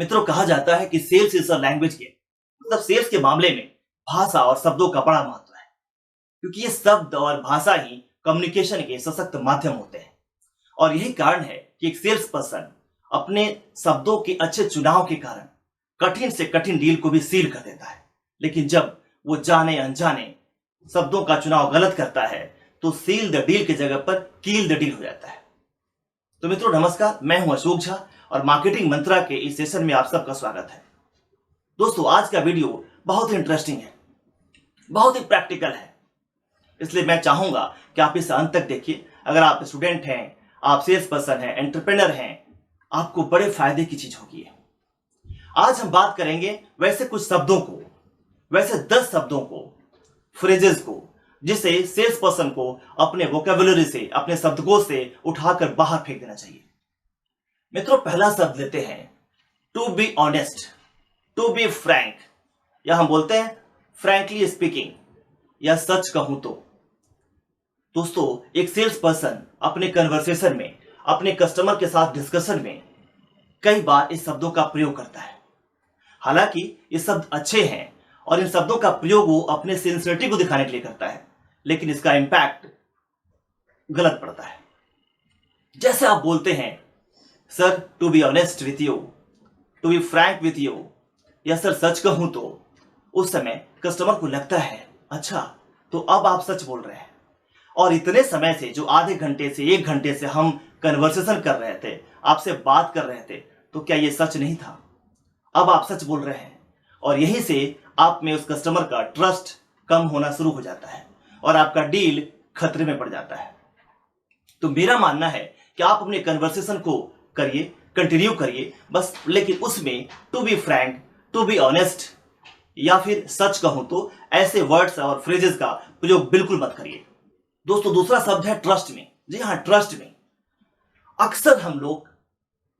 मित्रों, कहा जाता है कि sales is a language game. मतलब सेल्स के मामले में भाषा और शब्दों का बड़ा महत्व है, क्योंकि ये शब्द और भाषा ही कम्युनिकेशन के सशक्त माध्यम होते हैं। और यही कारण है कि एक सेल्स पर्सन अपने शब्दों के अच्छे चुनाव के कारण कठिन से कठिन डील को भी सील कर देता है। लेकिन जब वो जाने अनजाने शब्दों का चुनाव गलत करता है तो सील द डील की जगह पर कील द डील हो जाता है। तो मित्रों नमस्कार, मैं हूं अशोक झा और मार्केटिंग मंत्रा के इस सेशन में आप सबका स्वागत है। दोस्तों, आज का वीडियो बहुत ही इंटरेस्टिंग है, बहुत ही प्रैक्टिकल है, इसलिए मैं चाहूंगा कि आप इसे अंत तक देखिए। अगर आप स्टूडेंट हैं, आप सेल्स पर्सन हैं, एंटरप्रेन्योर हैं, आपको बड़े फायदे की चीज होगी। आज हम बात करेंगे वैसे कुछ शब्दों को, वैसे 10 शब्दों को, फ्रेजेस को, जिसे सेल्स पर्सन को अपने वोकेबुलरी से, अपने शब्दकोश से उठाकर बाहर फेंक देना चाहिए। मित्रों, पहला शब्द लेते हैं to be honest, to be frank, या हम बोलते हैं फ्रैंकली स्पीकिंग, या सच कहूं तो। दोस्तों, एक सेल्स पर्सन अपने कन्वर्सेशन में, अपने कस्टमर के साथ डिस्कशन में कई बार इस शब्दों का प्रयोग करता है। हालांकि ये शब्द अच्छे हैं और इन शब्दों का प्रयोग वो अपने सिंसियरिटी को दिखाने के लिए करता है, लेकिन इसका इंपैक्ट गलत पड़ता है। जैसे आप बोलते हैं sir to be honest with you, to be frank with you, या सर सच कहूं तो, उस समय कस्टमर को लगता है अच्छा तो अब आप सच बोल रहे हैं। और इतने समय से, जो आधे घंटे से 1 घंटे से हम कन्वर्सेशन कर रहे थे, आपसे बात कर रहे थे, तो क्या ये सच नहीं था? अब आप सच बोल रहे हैं और यहीं से आप में उस कस्टमर का ट्रस्ट कम होना शुरू हो जाता है और आपका डील खतरे में पड़ जाता है। तो मेरा मानना है कि आप अपने कन्वर्सेशन को करिए, कंटिन्यू करिए बस, लेकिन उसमें to be frank, to be honest, या फिर सच कहूं तो, ऐसे वर्ड्स और फ्रेजेस का प्रयोग बिल्कुल मत करिए। दोस्तों, दूसरा शब्द है ट्रस्ट में। जी हाँ, ट्रस्ट में। अक्सर हम लोग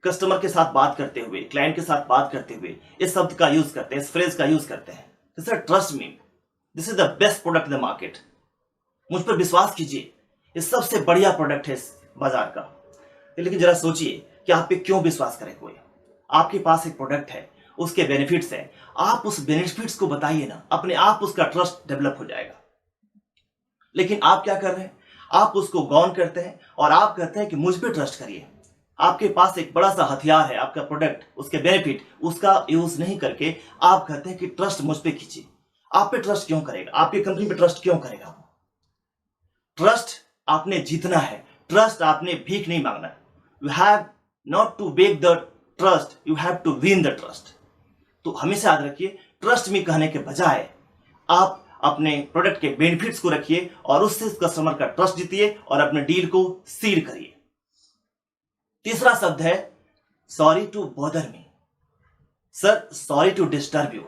कस्टमर के साथ बात करते हुए, क्लाइंट के साथ बात करते हुए इस शब्द का यूज करते हैं, इस फ्रेज का यूज करते हैं। Sir trust me, this is the best product in the market, मुझ पर विश्वास कीजिए, ये सबसे बढ़िया प्रोडक्ट है इस बाजार का। लेकिन जरा सोचिए कि आप पे क्यों विश्वास करे कोई? आपके पास एक प्रोडक्ट है, उसके बेनिफिट्स हैं, आप उस बेनिफिट्स को बताइए ना, अपने आप उसका ट्रस्ट डेवलप हो जाएगा। लेकिन आप क्या कर रहे हैं? आप उसको गौन करते हैं और आप कहते हैं कि मुझ पे ट्रस्ट करिए। आपके पास एक बड़ा सा हथियार है, आपका प्रोडक्ट, उसके बेनिफिट, उसका यूज नहीं करके आप कहते हैं कि ट्रस्ट मुझ पे कीजिए। आप पे ट्रस्ट क्यों करेगा? आपकी कंपनी पे ट्रस्ट क्यों करेगा? ट्रस्ट आपने जीतना है, ट्रस्ट आपने भीख नहीं मांगना। You have not to beg the trust, you have to win the trust. तो हमेशा याद रखिए, ट्रस्ट मी कहने के बजाय आप अपने प्रोडक्ट के बेनिफिट्स को रखिए और उससे कस्टमर का ट्रस्ट जीतिए और अपने डील को सील करिए। तीसरा शब्द है sorry to bother me. Sir sorry to disturb you.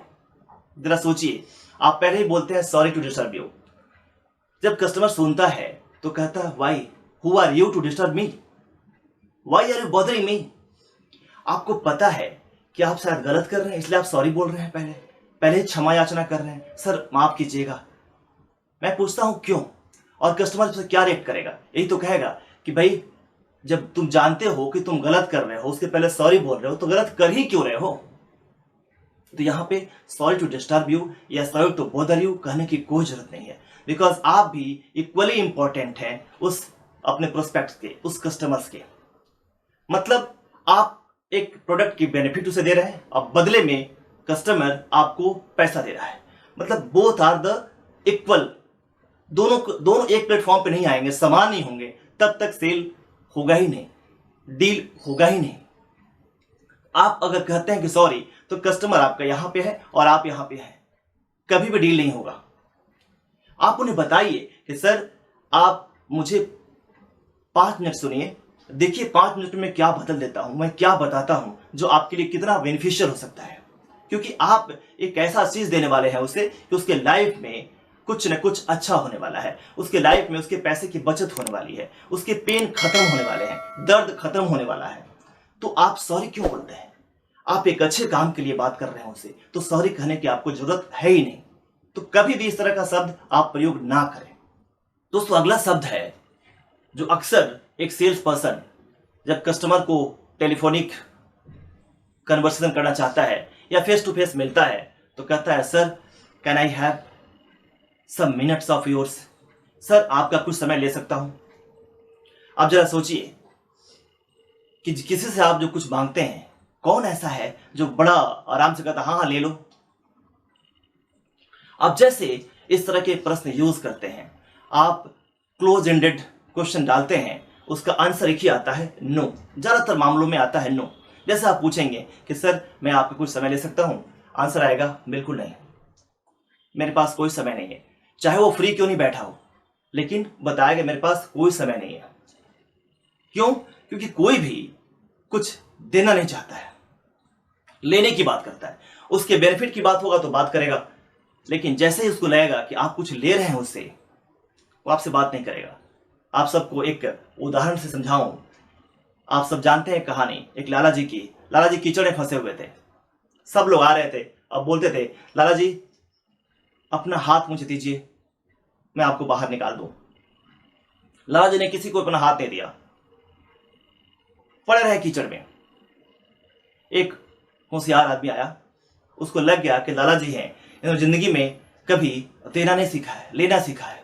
जरा सोचिए, आप पहले ही बोलते हैं सॉरी टू डिस्टर्ब यू। जब कस्टमर सुनता है तो कहता है why, who are you to disturb me, why are you bothering me. आपको पता है कि आप शायद गलत कर रहे हैं, इसलिए आप सॉरी बोल रहे हैं, पहले ही क्षमा याचना कर रहे हैं, सर माफ कीजिएगा। मैं पूछता हूं क्यों, और कस्टमर उससे क्या रिएक्ट करेगा? यही तो कहेगा कि भाई जब तुम जानते हो कि तुम गलत कर रहे हो, उसके पहले सॉरी बोल रहे हो, तो गलत कर ही क्यों रहे हो? तो यहाँ पे सॉरी टू डिस्टर्ब यू या सॉरी टू बॉदर यू कहने की कोई जरूरत नहीं है, बिकॉज आप भी इक्वली इंपॉर्टेंट हैं उस अपने प्रोस्पेक्ट्स के, उस कस्टमर्स के। मतलब आप एक प्रोडक्ट की बेनिफिट उसे दे रहे हैं और बदले में कस्टमर आपको पैसा दे रहा है। मतलब बोथ आर द इक्वल, दोनों एक प्लेटफॉर्म पे नहीं आएंगे, समान नहीं होंगे, तब तक सेल होगा ही नहीं, डील होगा ही नहीं। आप अगर कहते हैं कि सॉरी, तो कस्टमर आपका यहां पे है और आप यहां पे हैं, कभी भी डील नहीं होगा। आप उन्हें बताइए कि सर आप मुझे 5 मिनट सुनिए, देखिए 5 मिनट में क्या बदल देता हूं, मैं क्या बताता हूं जो आपके लिए कितना बेनिफिशियल हो सकता है। क्योंकि आप एक ऐसा चीज देने वाले हैं उसे कि उसके लाइफ में कुछ न कुछ अच्छा होने वाला है, उसके लाइफ में उसके पैसे की बचत होने वाली है, उसके पेन खत्म होने वाले हैं, दर्द खत्म होने वाला है। तो आप सॉरी क्यों बोलते हैं? आप एक अच्छे काम के लिए बात कर रहे हैं उसे, तो सॉरी कहने की आपको जरूरत है ही नहीं। तो कभी भी इस तरह का शब्द आप प्रयोग ना करें। दोस्तों, अगला शब्द है जो अक्सर एक सेल्स पर्सन जब कस्टमर को टेलीफोनिक कन्वर्सेशन करना चाहता है या फेस टू फेस मिलता है तो कहता है sir can I have some minutes of yours, sir आपका कुछ समय ले सकता हूं। आप जरा सोचिए कि किसी से आप जो कुछ मांगते हैं, कौन ऐसा है जो बड़ा आराम से कहता हाँ हाँ ले लो। आप जैसे इस तरह के प्रश्न यूज करते हैं, आप क्लोज एंडेड क्वेश्चन डालते हैं, उसका आंसर एक ही आता है नो। ज्यादातर मामलों में आता है नो। जैसे आप पूछेंगे कि सर मैं आपका कुछ समय ले सकता हूं, आंसर आएगा बिल्कुल नहीं, मेरे पास कोई समय नहीं है। चाहे वो फ्री क्यों नहीं बैठा हो, लेकिन बताएगा मेरे पास कोई समय नहीं है। क्यों? क्योंकि कोई भी कुछ देना नहीं चाहता है, लेने की बात करता है। उसके बेनिफिट की बात होगा तो बात करेगा, लेकिन जैसे ही उसको लगेगा कि आप कुछ ले रहे हैं उससे, वो आपसे बात नहीं करेगा। आप सबको एक उदाहरण से समझाऊं, आप सब जानते हैं कहानी एक लाला जी की। लाला जी कीचड़ में फंसे हुए थे, सब लोग आ रहे थे, अब बोलते थे लाला जी अपना हाथ मुझे दीजिए, मैं आपको बाहर निकाल दूं। लाला जी ने किसी को अपना हाथ नहीं दिया, पड़े रहे कीचड़ में। एक होशियार आदमी आया, उसको लग गया कि लाला जी हैं, इन्होंने जिंदगी में कभी देना नहीं सीखा है, लेना सीखा है।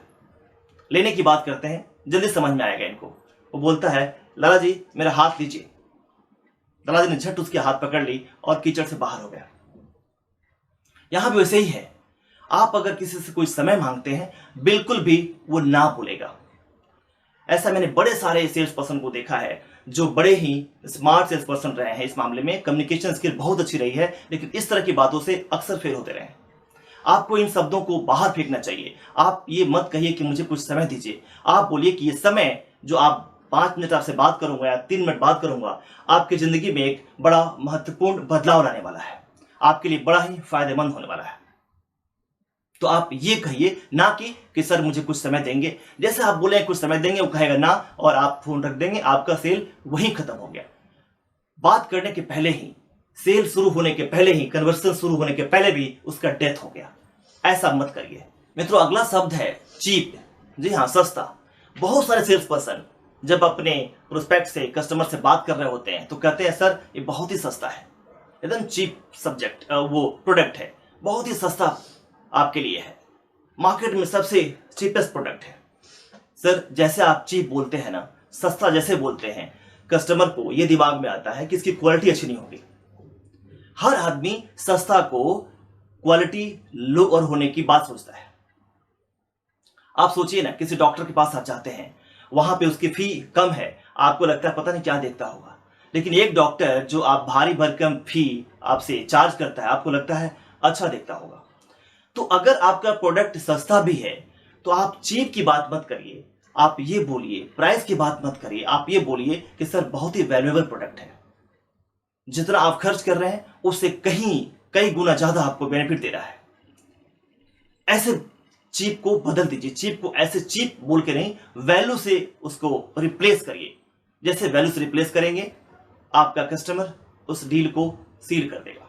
लेने की बात करते हैं, जल्दी समझ में आएगा इनको। वो बोलता है लाला जी मेरा हाथ लीजिए। लाला जी ने झट उसके हाथ पकड़ ली और कीचड़ से बाहर हो गया। यहां भी वैसे ही है, आप अगर किसी से कोई समय मांगते हैं, बिल्कुल भी वो ना बोलेगा। ऐसा मैंने बड़े सारे सेल्स पर्सन को देखा है जो बड़े ही स्मार्ट सेल्स पर्सन रहे हैं। इस मामले में कम्युनिकेशन स्किल बहुत अच्छी रही है, लेकिन इस तरह की बातों से अक्सर फेल होते रहे। आपको इन शब्दों को बाहर फेंकना चाहिए। आप ये मत कहिए कि मुझे कुछ समय दीजिए, आप बोलिए कि ये समय जो आप 5 मिनट आपसे बात करूंगा या 3 मिनट बात करूंगा, आपकी जिंदगी में एक बड़ा महत्वपूर्ण बदलाव लाने वाला है, आपके लिए बड़ा ही फायदेमंद होने वाला है। तो आप ये कहिए, ना कि सर मुझे कुछ समय देंगे। जैसे आप बोले कुछ समय देंगे, वो कहेगा ना और आप फोन रख देंगे, आपका सेल वहीं खत्म हो गया। बात करने के पहले ही, सेल शुरू होने के पहले ही, कन्वर्सेशन शुरू होने के पहले भी उसका डेथ हो गया। ऐसा मत करिए मित्रों। अगला शब्द है चीप। जी हाँ, सस्ता। बहुत सारे सेल्स पर्सन जब अपने प्रोस्पेक्ट से, कस्टमर से बात कर रहे होते हैं तो कहते हैं सर ये बहुत ही सस्ता है, एकदम चीप सब्जेक्ट, वो प्रोडक्ट है, बहुत ही सस्ता आपके लिए है, मार्केट में सबसे चीपेस्ट प्रोडक्ट है। सर जैसे आप चीप बोलते हैं ना, सस्ता जैसे बोलते हैं, कस्टमर को ये दिमाग में आता है कि इसकी क्वालिटी अच्छी नहीं होगी। हर आदमी सस्ता को क्वालिटी लो और होने की बात सोचता है। आप सोचिए ना, किसी डॉक्टर के पास आप जाते हैं, वहां पे उसकी फी कम है, आपको लगता है पता नहीं क्या देखता होगा, लेकिन एक डॉक्टर जो आप भारी भरकम फी आपसे चार्ज करता है, आपको लगता है अच्छा देखता होगा। तो अगर आपका प्रोडक्ट सस्ता भी है तो आप चीप की बात मत करिए, आप ये बोलिए, प्राइस की बात मत करिए, आप ये बोलिए कि सर बहुत ही वैल्यूएबल प्रोडक्ट है, जितना आप खर्च कर रहे हैं उससे कई गुना ज्यादा आपको बेनिफिट दे रहा है। ऐसे चीप को बदल दीजिए, चीप को ऐसे चीप बोल के नहीं, वैल्यू से उसको रिप्लेस करिए। जैसे वैल्यू से रिप्लेस करेंगे, आपका कस्टमर उस डील को सील कर देगा।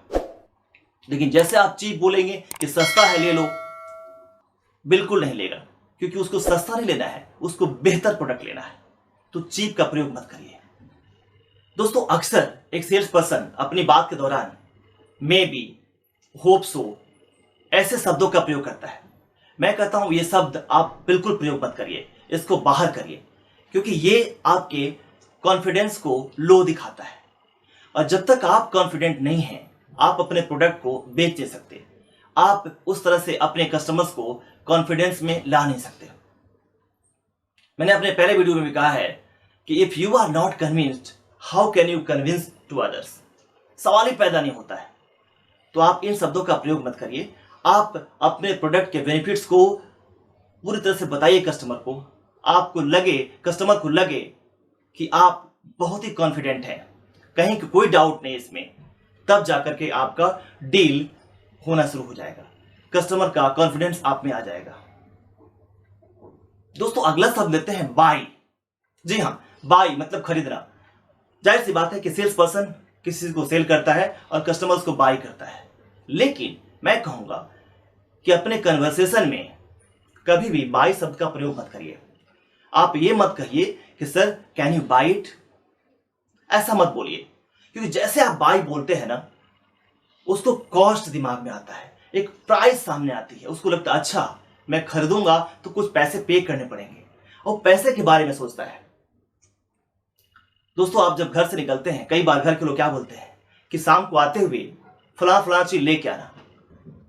लेकिन जैसे आप चीप बोलेंगे कि सस्ता है ले लो, बिल्कुल नहीं लेगा, क्योंकि उसको सस्ता नहीं लेना है, उसको बेहतर प्रोडक्ट लेना है। तो चीप का प्रयोग मत करिए। दोस्तों अक्सर एक सेल्स पर्सन अपनी बात के दौरान मे बी, होप सो ऐसे शब्दों का प्रयोग करता है। मैं कहता हूं ये शब्द आप बिल्कुल प्रयोग मत करिए, इसको बाहर करिए, क्योंकि ये आपके कॉन्फिडेंस को लो दिखाता है। और जब तक आप कॉन्फिडेंट नहीं हैं, आप अपने प्रोडक्ट को बेच नहीं सकते, आप उस तरह से अपने कस्टमर्स को कॉन्फिडेंस में ला नहीं सकते। मैंने अपने पहले वीडियो में भी कहा है कि if you are not convinced, how can you convince to others. सवाल ही पैदा नहीं होता है। तो आप इन शब्दों का प्रयोग मत करिए। आप अपने प्रोडक्ट के बेनिफिट्स को पूरी तरह से बताइए कस्टमर को। आपको लगे, कस्टमर को लगे कि आप बहुत ही कॉन्फिडेंट हैं, कहीं कोई डाउट नहीं इसमें, तब जाकर के आपका डील होना शुरू हो जाएगा, कस्टमर का कॉन्फिडेंस आप में आ जाएगा। दोस्तों अगला शब्द लेते हैं बाई। जी हां, बाई मतलब खरीदना। जाहिर सी बात है कि सेल्स पर्सन किसी को सेल करता है और कस्टमर्स को बाई करता है, लेकिन मैं कहूंगा कि अपने कन्वर्सेशन में कभी भी बाई शब्द का प्रयोग मत करिए। आप ये मत कहिए कि sir can you by it, ऐसा मत बोलिए, क्योंकि जैसे आप बाई बोलते हैं ना, उसको कॉस्ट दिमाग में आता है, एक प्राइस सामने आती है, उसको लगता है अच्छा मैं खरीदूंगा तो कुछ पैसे पे करने पड़ेंगे, और पैसे के बारे में सोचता है। दोस्तों, आप जब घर से निकलते हैं, कई बार घर के लोग क्या बोलते हैं कि शाम को आते हुए फला फला चीज लेके आना।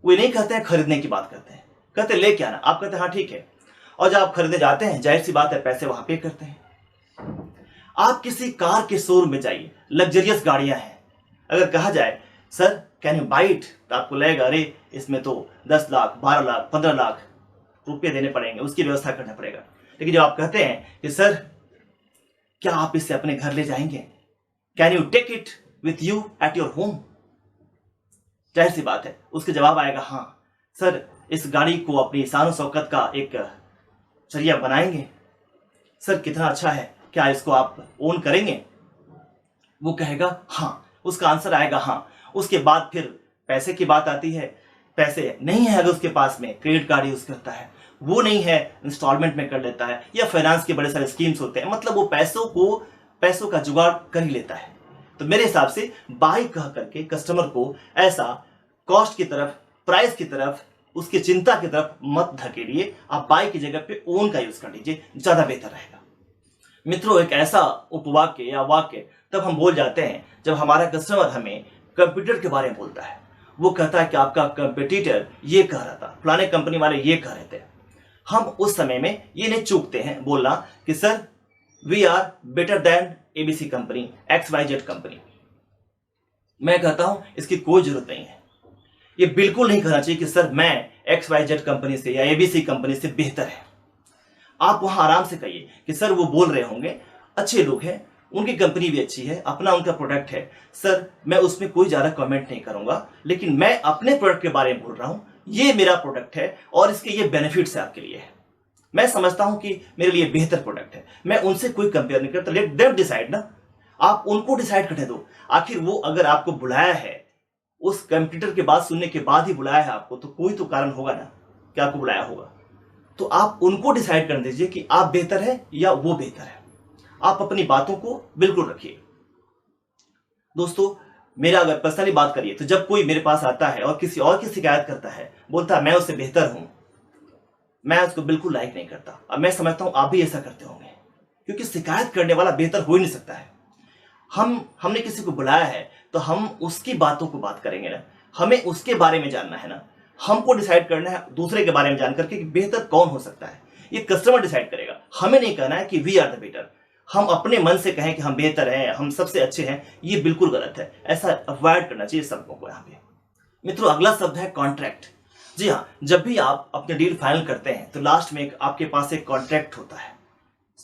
वो नहीं कहते हैं खरीदने की बात करते हैं, कहते हैं लेके आना। आप कहते हैं हाँ ठीक है, और जब आप खरीदने जाते हैं, जाहिर सी बात है पैसे वहां पे करते हैं। आप किसी कार के शोरूम में जाइए, लग्जरियस गाड़ियां हैं, अगर कहा जाए sir can you by it, तो आपको लगेगा अरे इसमें तो 10 लाख 12 लाख 15 लाख रुपये देने पड़ेंगे, उसकी व्यवस्था करना पड़ेगा। लेकिन जब आप कहते हैं कि सर क्या आप इसे अपने घर ले जाएंगे, can you take it with you at your home, जाहिर सी बात है उसके जवाब आएगा हाँ सर, इस गाड़ी को अपनी शान शौकत का एक जरिया बनाएंगे। सर कितना अच्छा है, क्या इसको आप ओन करेंगे? वो कहेगा हाँ, उसका आंसर आएगा हाँ। उसके बाद फिर पैसे की बात आती है। पैसे नहीं है अगर उसके पास में, क्रेडिट कार्ड यूज करता है, वो नहीं है इंस्टॉलमेंट में कर लेता है, या फाइनेंस के बड़े सारे स्कीम्स होते हैं, मतलब वो पैसों का जुगाड़ कर ही लेता है। तो मेरे हिसाब से बाई कह करके कस्टमर को ऐसा कॉस्ट की तरफ, प्राइस की तरफ, उसकी चिंता की तरफ मत धकेलिए। आप बाई की जगह पे ओन का यूज कर लीजिए, ज्यादा बेहतर रहेगा। मित्रों, एक ऐसा उपवाक्य या वाक्य तब हम बोल जाते हैं जब हमारा कस्टमर हमें कंप्यूटर के बारे में बोलता है। वो कहता है कि आपका कंपटीटर ये कह रहा था, फलाने कंपनी वाले ये कह रहे थे। हम उस समय में ये नहीं चूकते हैं बोलना कि sir we are better than ABC company, XYZ company. मैं कहता हूं इसकी कोई जरूरत नहीं है। ये बिल्कुल नहीं कहना चाहिए कि सर मैं XYZ कंपनी से या एबीसी कंपनी से बेहतर है। आप वहां आराम से कहिए कि सर वो बोल रहे होंगे, अच्छे लोग हैं, उनकी कंपनी भी अच्छी है, अपना उनका प्रोडक्ट है, सर मैं उसमें कोई ज्यादा कमेंट नहीं करूंगा, लेकिन मैं अपने प्रोडक्ट के बारे में बोल रहा हूं, ये मेरा प्रोडक्ट है और इसके ये बेनिफिट्स है आपके लिए। मैं समझता हूं कि मेरे लिए बेहतर प्रोडक्ट है, मैं उनसे कोई कंपेयर नहीं करता। लेट देम डिसाइड ना, आप उनको डिसाइड करने दो। आखिर वो अगर आपको बुलाया है, उस कंप्यूटर के बात सुनने के बाद ही बुलाया है आपको, तो कोई तो कारण होगा ना कि आपको बुलाया होगा। तो आप उनको डिसाइड कर दीजिए कि आप बेहतर है या वो बेहतर है। आप अपनी बातों को बिल्कुल रखिए। दोस्तों, मेरा अगर पर्सनली बात करिए तो जब कोई मेरे पास आता है और किसी और की शिकायत करता है, बोलता है मैं उससे बेहतर हूं, मैं उसको बिल्कुल लाइक नहीं करता। अब मैं समझता हूं आप भी ऐसा करते होंगे, क्योंकि शिकायत करने वाला बेहतर हो ही नहीं सकता है। हमने किसी को बुलाया है तो हम उसकी बातों को बात करेंगे ना, हमें उसके बारे में जानना है ना, हमको डिसाइड करना है दूसरे के बारे में जानकर के कि बेहतर कौन हो सकता है। ये कस्टमर डिसाइड करेगा, हमें नहीं कहना है कि वी आर द बेटर। हम अपने मन से कहें कि हम बेहतर हैं, हम सबसे अच्छे हैं, ये बिल्कुल गलत है। ऐसा अवॉइड करना चाहिए सबको को यहाँ पे। मित्रों, अगला शब्द है कॉन्ट्रैक्ट। जी हाँ, जब भी आप अपने डील फाइनल करते हैं तो लास्ट में आपके पास एक कॉन्ट्रैक्ट होता है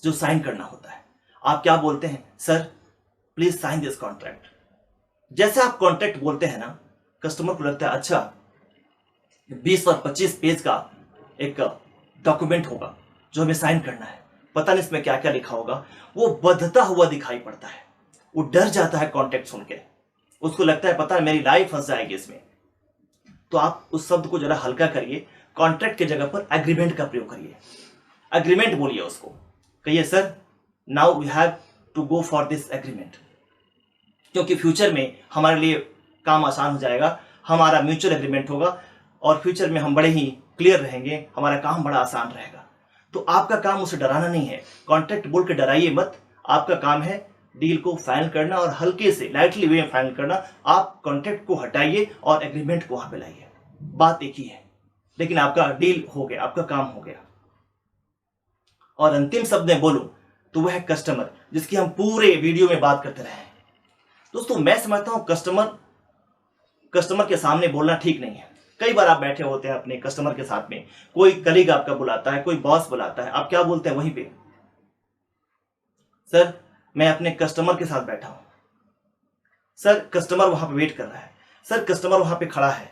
जो साइन करना होता है। आप क्या बोलते हैं, sir please sign this contract. जैसे आप कॉन्ट्रैक्ट बोलते हैं ना, कस्टमर को लगता है अच्छा 20 और 25 पेज का एक डॉक्यूमेंट होगा जो हमें साइन करना है, पता नहीं इसमें क्या क्या लिखा होगा। वो बधता हुआ दिखाई पड़ता है, वो डर जाता है कॉन्ट्रैक्ट सुन के, उसको लगता है पता है मेरी लाइफ फंस जाएगी इसमें। तो आप उस शब्द को जरा हल्का करिए, कॉन्ट्रैक्ट की जगह पर एग्रीमेंट का प्रयोग करिए। एग्रीमेंट बोलिए उसको, कहिए sir now we have to go for this agreement, क्योंकि फ्यूचर में हमारे लिए काम आसान हो जाएगा, हमारा म्यूचुअल एग्रीमेंट होगा और फ्यूचर में हम बड़े ही क्लियर रहेंगे, हमारा काम बड़ा आसान रहेगा। तो आपका काम उसे डराना नहीं है, कॉन्ट्रैक्ट बोल के डराइए मत। आपका काम है डील को फाइनल करना और हल्के से लाइटली वे में फाइनल करना। आप कॉन्ट्रैक्ट को हटाइए और एग्रीमेंट को वहां पे लाइए, बात एक ही है, लेकिन आपका डील हो गया, आपका काम हो गया। और अंतिम शब्द में बोलूं तो वह है कस्टमर, जिसकी हम पूरे वीडियो में बात करते रहे हैं। दोस्तों, मैं समझता हूं कस्टमर के सामने बोलना ठीक नहीं है। कई बार आप बैठे होते हैं अपने कस्टमर के साथ में, कोई कलीग आपका बुलाता है, कोई बॉस बुलाता है, आप क्या बोलते हैं वहीं पे, सर मैं अपने कस्टमर के साथ बैठा हूं, सर कस्टमर वहां पे वेट कर रहा है, सर कस्टमर वहां पे खड़ा है।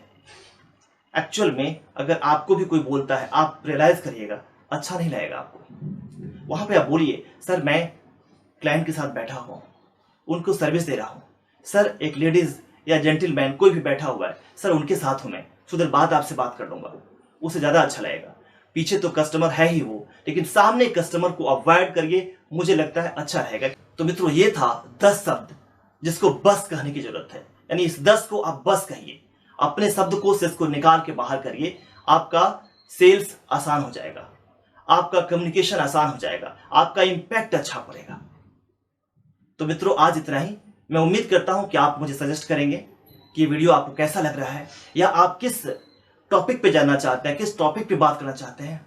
एक्चुअल में अगर आपको भी कोई बोलता है, आप रियलाइज करिएगा, अच्छा नहीं लगेगा आपको। वहां पे आप बोलिए सर मैं क्लाइंट के साथ बैठा हुआ हूं, उनको सर्विस दे रहा हूं, सर एक लेडीज या जेंटलमैन कोई भी बैठा हुआ है, सर उनके साथ हूं मैं, सुधर बाद आपसे बात कर लूंगा, उसे ज्यादा अच्छा लगेगा। पीछे तो कस्टमर है ही वो, लेकिन सामने कस्टमर को अवॉइड करिए, मुझे लगता है अच्छा रहेगा। तो मित्रों, ये था 10 शब्द जिसको बस कहने की जरूरत है। यानी इस 10 को आप बस कहिए, अपने शब्दकोश से इसको निकाल के बाहर करिए। आपका सेल्स आसान हो जाएगा, आपका कम्युनिकेशन आसान हो जाएगा, आपका इंपैक्ट अच्छा पड़ेगा। तो मित्रों, आज इतना ही। मैं उम्मीद करता हूं कि आप मुझे सजेस्ट करेंगे कि ये वीडियो आपको कैसा लग रहा है, या आप किस टॉपिक पे जानना चाहते हैं, किस टॉपिक पे बात करना चाहते हैं।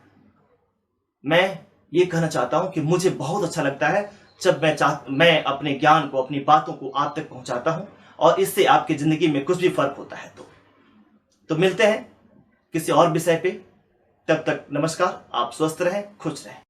मैं ये कहना चाहता हूं कि मुझे बहुत अच्छा लगता है जब मैं अपने ज्ञान को, अपनी बातों को आप तक पहुंचाता हूं, और इससे आपकी जिंदगी में कुछ भी फर्क होता है। तो मिलते हैं किसी और विषय पे। तब तक नमस्कार। आप स्वस्थ रहें, खुश रहें।